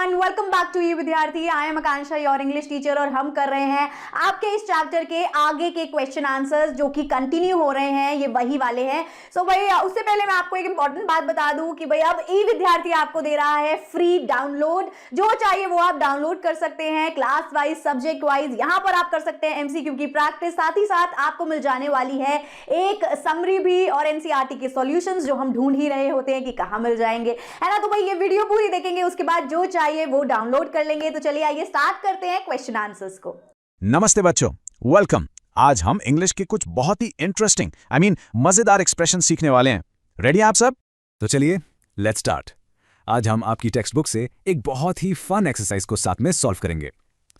Everyone, welcome back to you विद्यार्थी। I am Akanksha, your English teacher, और हम कर रहे हैं आपके इस चैप्टर के आगे के क्वेश्चन आंसर्स जो कि कंटिन्यू हो रहे हैं, ये वही वाले हैं। सो भाई उससे पहले मैं आपको एक इंपॉर्टेंट बात बता दूं कि भाई अब ई विद्यार्थी आपको दे रहा है फ्री डाउनलोड। जो चाहिए वो आप डाउनलोड कर सकते हैं, क्लास वाइज, सब्जेक्ट वाइज। यहां पर आप कर सकते हैं एमसीक्यू की प्रैक्टिस, साथ ही साथ आपको मिल जाने वाली है एक समरी भी और एनसीईआरटी के सॉल्यूशंस जो हम ढूंढ ही रहे होते हैं कि कहां मिल जाएंगे, है ना। तो भाई ये वीडियो पूरी देखेंगे, उसके बाद जो चाहिए वो डाउनलोड कर लेंगे। तो चलिए आइए स्टार्ट करते हैं क्वेश्चन आंसर्स को। नमस्ते बच्चों, वेलकम। आज हम इंग्लिश के कुछ बहुत ही इंटरेस्टिंग मजेदार एक्सप्रेशन सीखने वाले हैं। रेडी आप सब? तो चलिए लेट्स स्टार्ट। आज हम आपकी टेक्स्ट बुक से एक बहुत ही फन एक्सरसाइज को साथ में सॉल्व करेंगे।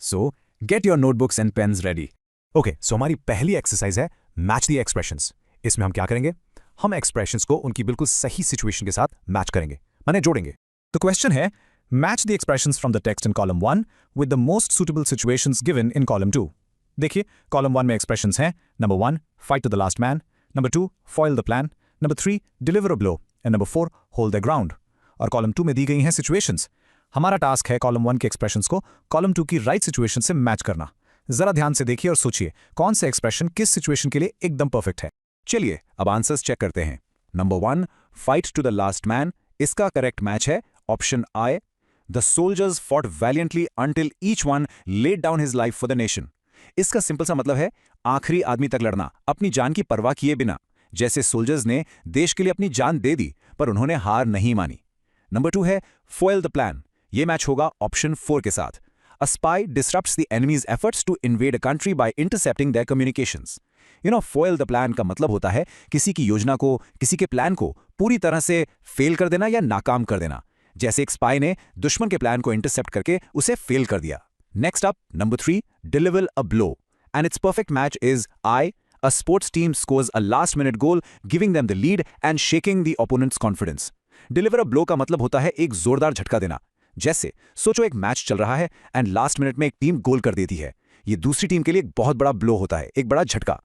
So get your notebooks and pens ready. Okay, so हमारी पहली एक्सरसाइज है मैच द एक्सप्रेशंस। इसमें हम क्या करेंगे? हम एक्सप्रेशंस को उनकी बिल्कुल सही सिचुएशन के साथ मैच करेंगे, माने जोड़ेंगे। तो क्वेश्चन है, match the expressions from the text in column 1 with the most suitable situations given in column 2। देखिए, कॉलम 1 में एक्सप्रेशंस हैं number 1 fight to the last man, number 2 foil the plan, number 3 deliver a blow and number 4 hold the ground. और column 2 में दी गई हैं situations. हमारा task है column 1 के एक्सप्रेशंस को कॉलम 2 की राइट सिचुएशन से मैच करना। जरा ध्यान से देखिए और सोचिए कौन से एक्सप्रेशन किस सिचुएशन के लिए एकदम परफेक्ट है। चलिए अब आंसर्स चेक करते हैं। Number 1 fight to the last man, इसका करेक्ट मैच है option I. The soldiers fought valiantly until each one laid down his life for the nation. इसका सिंपल सा मतलब है आखिरी आदमी तक लड़ना, अपनी जान की परवाह किए बिना। जैसे सोल्जर्स ने देश के लिए अपनी जान दे दी पर उन्होंने हार नहीं मानी। नंबर 2 है फॉइल द प्लान, ये मैच होगा ऑप्शन 4 के साथ। A spy disrupts the enemy's efforts to invade a country by intercepting their communications. Foil the plan का मतलब होता है किसी की योजना को, किसी के प्लान को पूरी तरह से फेल कर देना या नाकाम कर देना। जैसे एक स्पाई ने दुश्मन के प्लान को इंटरसेप्ट करके उसे फेल कर दिया। Next up, number 3 deliver a blow and it's perfect match is I. A sports team scores a last minute goal giving them the lead and shaking the opponents confidence. Deliver a blow का मतलब होता है एक जोरदार झटका देना। जैसे सोचो एक मैच चल रहा है एंड लास्ट मिनट में एक टीम गोल कर देती है। ये दूसरी टीम के लिए एक बहुत बड़ा ब्लो होता है, एक बड़ा झटका।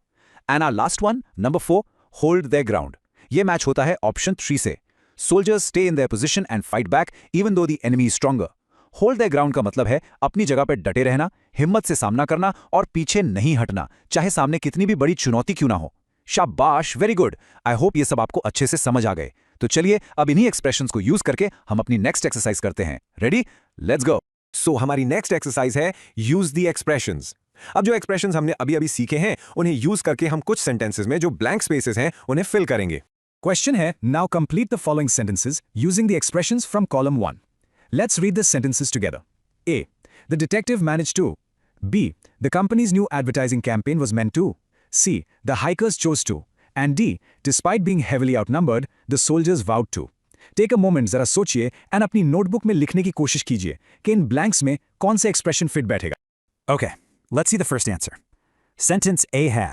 And our last one, number 4 hold their ground. ये मैच होता है ऑप्शन 3 से। Soldiers stay in their position and fight back even though the enemy is stronger. Hold their ground का मतलब है अपनी जगह पर डटे रहना, हिम्मत से सामना करना और पीछे नहीं हटना, चाहे सामने कितनी भी बड़ी चुनौती क्यों ना हो। शाबाश, वेरी गुड। आई होप ये सब आपको अच्छे से समझ आ गए। तो चलिए अब इन्हीं एक्सप्रेशंस को यूज करके हम अपनी नेक्स्ट एक्सरसाइज करते हैं। रेडी? Let's go. सो हमारी नेक्स्ट एक्सरसाइज है यूज द एक्सप्रेशंस। अब जो एक्सप्रेशंस हमने अभी अभी सीखे हैं उन्हें यूज करके हम कुछ सेंटेंसेस में जो ब्लैंक स्पेसेस हैं उन्हें फिल करेंगे। क्वेश्चन है, now complete the following sentences using the expressions from column 1। Let's read the sentences together. A, the detective managed to. B, the company's new advertising campaign was meant to. C, the hikers chose to. And D, despite being heavily outnumbered the soldiers vowed to. Take a moment, जरा सोचिए and अपनी notebook में लिखने की कोशिश कीजिए कि इन blanks में कौन से एक्सप्रेशन फिट बैठेगा। Okay, let's see the first answer. Sentence A है,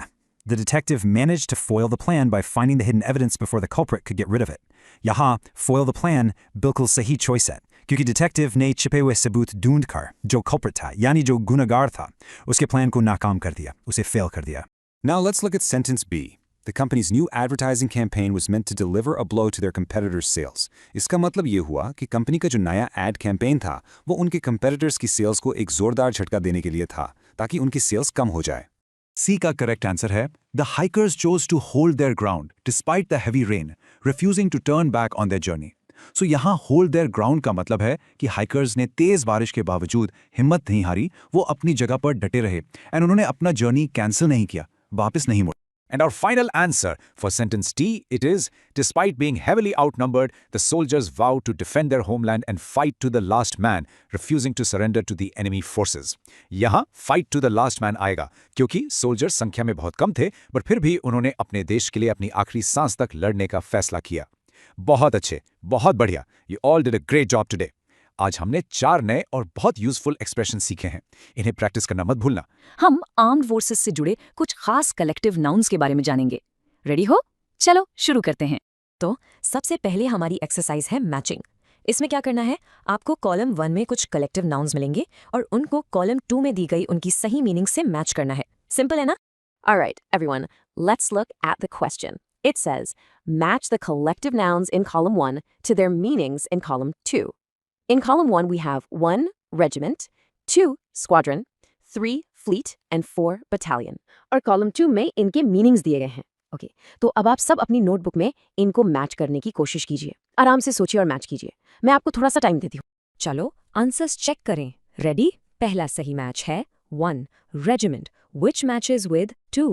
the detective managed to foil the plan by finding the hidden evidence before the culprit could get rid of it. यहाँ foil the plan बिल्कुल सही choice है, क्योंकि detective ने छिपे हुए सबूत ढूंढ कर जो culprit था, यानी जो गुनहगार था, उसके प्लान को नाकाम कर दिया, उसे फेल कर दिया। Now let's look at sentence B. The company's new advertising campaign was meant to deliver a blow to their competitors' sales. इसका मतलब ये हुआ कि कंपनी का जो नया एड कैंपेन था वो उनके कंपेटिटर्स की सेल्स को एक जोरदार झटका देने के लिए था ताकि उनकी सेल्स कम हो जाए। सी का करेक्ट आंसर है, the hikers chose to hold their ground despite the heavy rain, refusing to turn back on their journey. So यहाँ होल्ड देयर ग्राउंड का मतलब है कि हाइकर्स ने तेज बारिश के बावजूद हिम्मत नहीं हारी, वो अपनी जगह पर डटे रहे एंड उन्होंने अपना जर्नी कैंसिल नहीं किया, वापस नहीं मुड़े। And our final answer for sentence D, it is, despite being heavily outnumbered, the soldiers vowed to defend their homeland and fight to the last man, refusing to surrender to the enemy forces. यहाँ fight to the last man आएगा, क्योंकि soldiers संख्या में बहुत कम थे, पर फिर भी उन्होंने अपने देश के लिए अपनी आखिरी सांस तक लड़ने का फैसला किया। बहुत अच्छे, बहुत बढ़िया। You all did a great job today. आज हमने 4 नए और बहुत यूजफुल एक्सप्रेशन सीखे हैं, इन्हें प्रैक्टिस करना मत भूलना। हम आर्म्ड फोर्सेस से जुड़े कुछ खास कलेक्टिव नाउन्स के बारे में जानेंगे। रेडी हो? चलो शुरू करते हैं। तो सबसे पहले हमारी एक्सरसाइज है मैचिंग। इसमें क्या करना है, आपको कॉलम 1 में कुछ कलेक्टिव नाउन्स मिलेंगे और उनको कॉलम 2 में दी गई उनकी सही मीनिंग से मैच करना है। सिंपल है ना? Alright, everyone, let's look at the question. It says, match the collective nouns in column 1 to their meanings in column 2. In column 1 we have 1 regiment, 2 squadron, 3 fleet and 4 battalion. और column 2 में इनके meanings दिए गए हैं. Okay, तो अब आप सब अपनी नोटबुक में इनको मैच करने की कोशिश कीजिए. आराम से सोचिए और मैच कीजिए. मैं आपको थोड़ा सा टाइम देती हूँ. चलो आंसर्स चेक करें. रेडी? पहला सही मैच है 1 regiment, which matches with 2,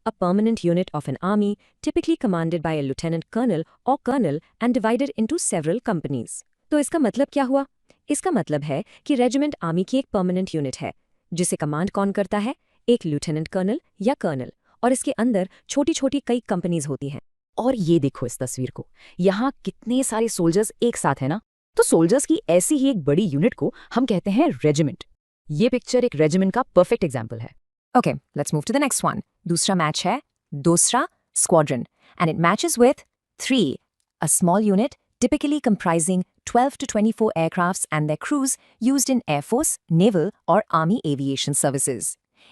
a permanent unit of an army typically commanded by a lieutenant colonel or colonel and divided into several companies. तो इसका मतलब क्या हुआ? इसका मतलब है कि रेजिमेंट आर्मी की एक परमानेंट यूनिट है जिसे कमांड कौन करता है? एक लेफ्टिनेंट कर्नल या कर्नल, और इसके अंदर छोटी छोटी कई कंपनीज होती हैं. और ये देखो इस तस्वीर को, यहाँ कितने सारे सोल्जर्स एक साथ हैं ना. तो सोल्जर्स की ऐसी ही एक बड़ी यूनिट को हम कहते हैं रेजिमेंट. ये पिक्चर एक रेजिमेंट का परफेक्ट एग्जाम्पल है. Okay, let's move to the next one. दूसरा मैच है दूसरा squadron and it matches with 3, a small unit typically comprising 12 to 24 aircrafts and their crews used in Air Force, Naval और Army Aviation Services.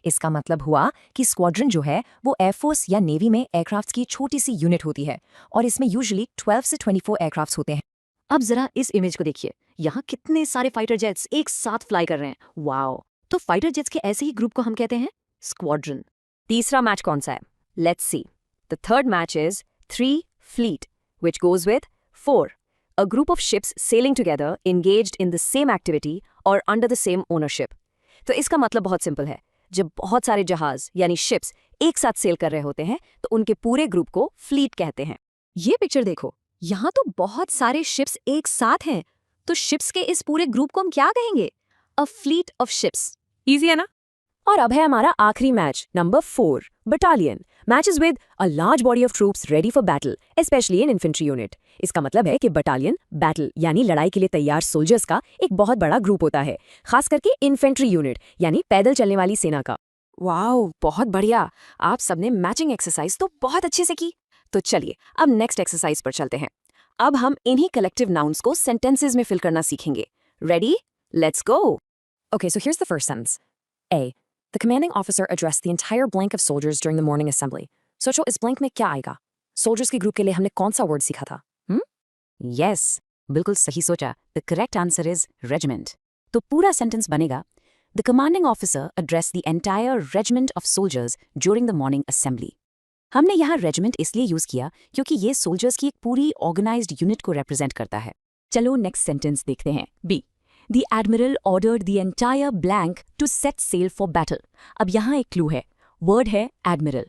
इसका मतलब हुआ कि squadron जो है वो एयरफोर्स या नेवी में एयरक्राफ्ट्स की छोटी सी यूनिट होती है और इसमें यूजुअली 12 से 24 एयरक्राफ्ट्स होते हैं. अब जरा इस इमेज को देखिए, यहाँ कितने सारे फाइटर जेट्स एक साथ फ्लाई कर रहे हैं. वाओ! तो फाइटर जेट्स के ऐसे ही ग्रुप को हम कहते हैं स्क्वाड्रन. तीसरा मैच कौन सा है? Let's see. The third match is 3 fleet, which goes with 4, a group of ships sailing together engaged in the same activity or under the same ownership. तो इसका मतलब बहुत सिंपल है. जब बहुत सारे जहाज यानी शिप्स एक साथ सेल कर रहे होते हैं तो उनके पूरे ग्रुप को फ्लीट कहते हैं. ये पिक्चर देखो, यहाँ तो बहुत सारे शिप्स एक साथ हैं. तो शिप्स के इस पूरे ग्रुप को हम क्या कहेंगे? A fleet of ships. Easy है ना? और अब है हमारा आखिरी match, number 4, battalion. Matches with a large body of troops ready for battle, specially in infantry unit. इसका मतलब है कि बटालियन बैटल यानी लड़ाई के लिए तैयार सोल्जर्स का एक बहुत बड़ा ग्रुप होता है, खास करके इन्फेंट्री यूनिट यानी पैदल चलने वाली सेना का. वाओ, बहुत बढ़िया. आप सबने मैचिंग एक्सरसाइज तो बहुत अच्छे से की. तो चलिए अब नेक्स्ट एक्सरसाइज पर चलते हैं. अब हम इन्हीं कलेक्टिव नाउन्स को सेंटेंसेज में फिल करना सीखेंगे. Ready? Let's go. Okay, so here's the first sentence. A. The commanding officer addressed the entire blank of soldiers during the morning assembly. सोचो इस blank में क्या आएगा? Soldiers के ग्रुप के लिए हमने कौन सा वर्ड सीखा था? Yes, बिल्कुल सही सोचा. The correct answer is regiment. तो पूरा सेंटेंस बनेगा The commanding officer addressed the entire regiment of soldiers during the morning assembly. हमने यहाँ regiment इसलिए यूज किया क्योंकि ये soldiers की एक पूरी organized unit को represent करता है. चलो नेक्स्ट सेंटेंस देखते हैं. B. The admiral ordered the entire blank to set sail for battle. अब यहाँ एक क्लू है, वर्ड है admiral.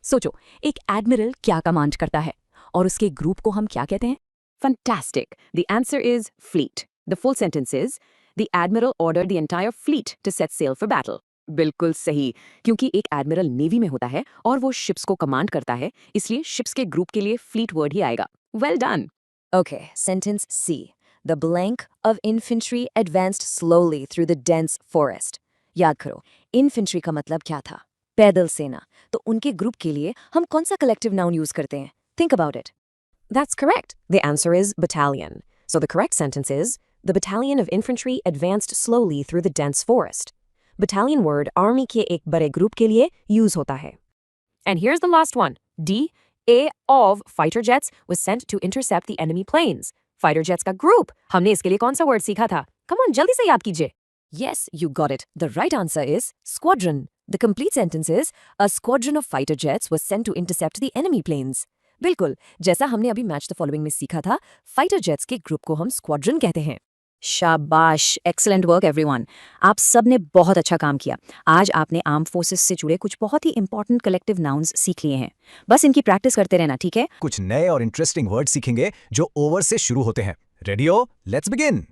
सोचो, एक admiral क्या कमांड करता है और उसके ग्रुप को हम क्या कहते हैं? Fantastic. The answer is fleet. The full sentence is The admiral ordered the entire fleet to set sail for battle. बिल्कुल सही, क्योंकि एक एडमिरल नेवी में होता है और वो शिप्स को कमांड करता है, इसलिए शिप्स के ग्रुप के लिए फ्लीट वर्ड ही आएगा. Well done. Okay, sentence C. The blank of infantry advanced slowly through the dense forest. याद करो, इन्फेंट्री का मतलब क्या था? पैदल सेना. तो उनके ग्रुप के लिए हम कौन सा कलेक्टिव नाउन यूज करते हैं? Think about it. That's correct. The answer is battalion. So the correct sentence is The battalion of infantry advanced slowly through the dense forest. Battalion word army के एक बड़े ग्रुप के लिए use होता है. And here's the last one. D. A of fighter jets was sent to intercept the enemy planes. Fighter jets का group. हमने इसके लिए कौन सा वर्ड सीखा था? Come on, जल्दी से याद कीजिए. Yes, you got it. The right answer is squadron. The complete sentence is a squadron of fighter jets was sent to intercept the enemy planes. बिल्कुल, जैसा हमने अभी मैच द फॉलोइंग में सीखा था, फाइटर जेट्स के ग्रुप को हम स्क्वाड्रन कहते हैं. शाबाश, एक्सीलेंट वर्क एवरीवन. आप सब ने बहुत अच्छा काम किया. आज आपने आर्म फोर्सेस से जुड़े कुछ बहुत ही इंपॉर्टेंट कलेक्टिव नाउन्स सीख लिए हैं. बस इनकी प्रैक्टिस करते रहना, ठीक है? कुछ नए और इंटरेस्टिंग वर्ड सीखेंगे जो ओवर से शुरू होते हैं. रेडी हो? Let's begin.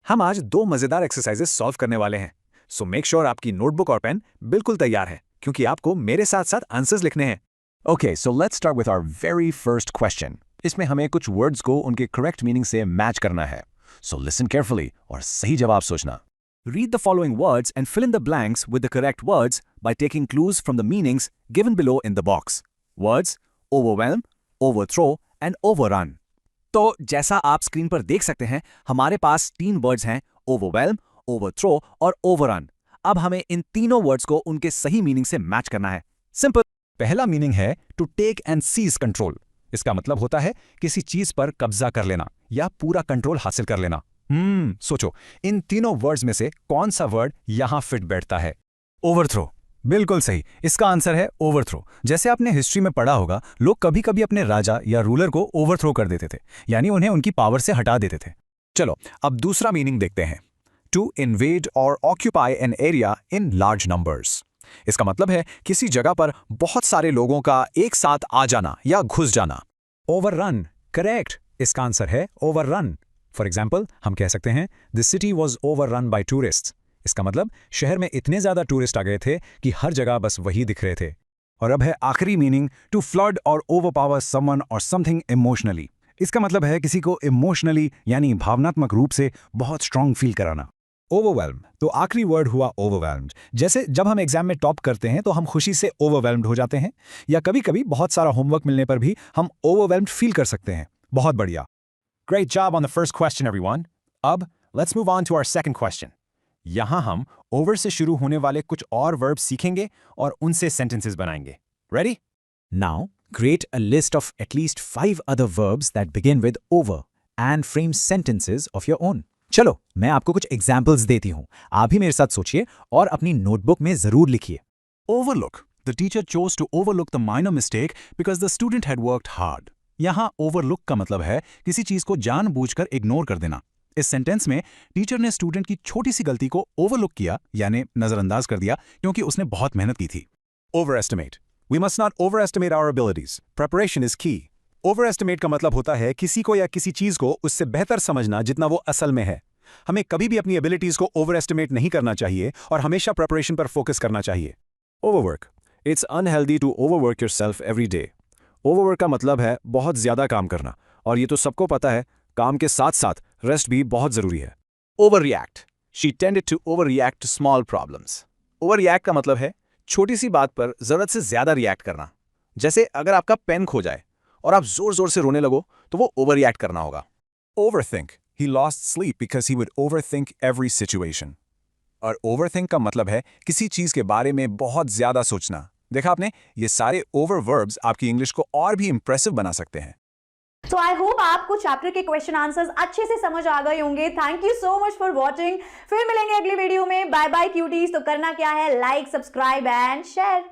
हम आज 2 मजेदार एक्सरसाइजेस सॉल्व करने वाले हैं. सो मेक श्योर आपकी नोटबुक और पेन बिल्कुल तैयार है, क्योंकि आपको मेरे साथ साथ आंसर्स लिखने हैं. Okay, so let's start with our very first question. इसमें हमें कुछ वर्ड्स को उनके करेक्ट मीनिंग से मैच करना है. So listen carefully और सही जवाब सोचना. Read the following words and fill in the blanks with the correct words by taking clues from the meanings given below in the box. Words: overwhelm, overthrow and overrun. तो जैसा आप screen पर देख सकते हैं, हमारे पास 3 वर्ड्स हैं, overwhelm, overthrow और overrun. अब हमें इन तीनों वर्ड्स को उनके सही मीनिंग से मैच करना है. सिंपल. पहला मीनिंग है to take and seize control. इसका मतलब होता है किसी चीज पर कब्जा कर लेना या पूरा कंट्रोल हासिल कर लेना. सोचो इन तीनों वर्ड्स में से कौन सा वर्ड यहां फिट बैठता है? ओवरथ्रो। बिल्कुल सही, इसका आंसर है ओवरथ्रो। जैसे आपने हिस्ट्री में पढ़ा होगा, लोग कभी कभी अपने राजा या रूलर को ओवरथ्रो कर देते थे, यानी उन्हें उनकी पावर से हटा देते थे। चलो अब दूसरा मीनिंग देखते हैं। टू इन्वेड और occupy an area in large numbers. इसका मतलब है किसी जगह पर बहुत सारे लोगों का एक साथ आ जाना या घुस जाना। ओवररन, करेक्ट, इसका आंसर है ओवररन। फॉर एग्जाम्पल हम कह सकते हैं the city was overrun by tourists. इसका मतलब शहर में इतने ज्यादा टूरिस्ट आ गए थे कि हर जगह बस वही दिख रहे थे। और अब है आखिरी मीनिंग, टू फ्लड और ओवरपावर समवन और समथिंग इमोशनली। इसका मतलब है किसी को इमोशनली यानी भावनात्मक रूप से बहुत स्ट्रांग फील कराना। ओवरवेल्म, तो आखिरी वर्ड हुआ ओवरवेल्म्ड। जैसे जब हम एग्जाम में टॉप करते हैं तो हम खुशी से ओवरवेल्म्ड हो जाते हैं, या कभी कभी बहुत सारा होमवर्क मिलने पर भी हम ओवरवेल्म्ड फील कर सकते हैं। बहुत बढ़िया। Great job on the first question, everyone. अब let's move on to our second question. यहाँ हम over से शुरू होने वाले कुछ और verbs सीखेंगे और उनसे sentences बनाएंगे. Ready? Now, create a list of at least 5 other verbs that begin with over and frame sentences of your own. चलो, मैं आपको कुछ एग्जाम्पल्स देती हूँ। आप भी मेरे साथ सोचिए और अपनी नोटबुक में जरूर लिखिए। Overlook. The teacher chose to overlook the minor mistake because the student had worked hard. यहाँ overlook का मतलब है किसी चीज को जानबूझकर इग्नोर कर देना। इस सेंटेंस में टीचर ने स्टूडेंट की छोटी सी गलती को ओवरलुक किया यानी नजरअंदाज कर दिया क्योंकि उसने बहुत मेहनत की थी। Overestimate. We must not overestimate our abilities. Preparation is key. Overestimate का मतलब होता है किसी को या किसी चीज को उससे बेहतर समझना जितना वो असल में है। हमें कभी भी अपनी एबिलिटीज को ओवरएस्टिमेट नहीं करना चाहिए और हमेशा प्रिपरेशन पर फोकस करना चाहिए। Overwork. It's unhealthy to overwork yourself every day. Overwork का मतलब है बहुत ज्यादा काम करना, और ये तो सबको पता है, काम के साथ साथ रेस्ट भी बहुत जरूरी है। Overreact. She tended to overreact to small problems. Overreact का मतलब है छोटी सी बात पर जरूरत से ज्यादा रिएक्ट करना। जैसे अगर आपका पेन खो जाए और आप जोर जोर से रोने लगो तो वो ओवररिएक्ट करना होगा। Overthink. He lost sleep because he would overthink every situation. और ओवरथिंक का मतलब है किसी चीज के बारे में बहुत ज्यादा सोचना। देखा आपने, ये सारे ओवर वर्ब्स आपकी इंग्लिश को और भी इंप्रेसिव बना सकते हैं। तो आई होप आपको चैप्टर के क्वेश्चन आंसर्स अच्छे से समझ आ गए होंगे। Thank you so much for watching. फिर मिलेंगे अगली वीडियो में। Bye bye cuties. तो करना क्या है, लाइक, सब्सक्राइब एंड शेयर।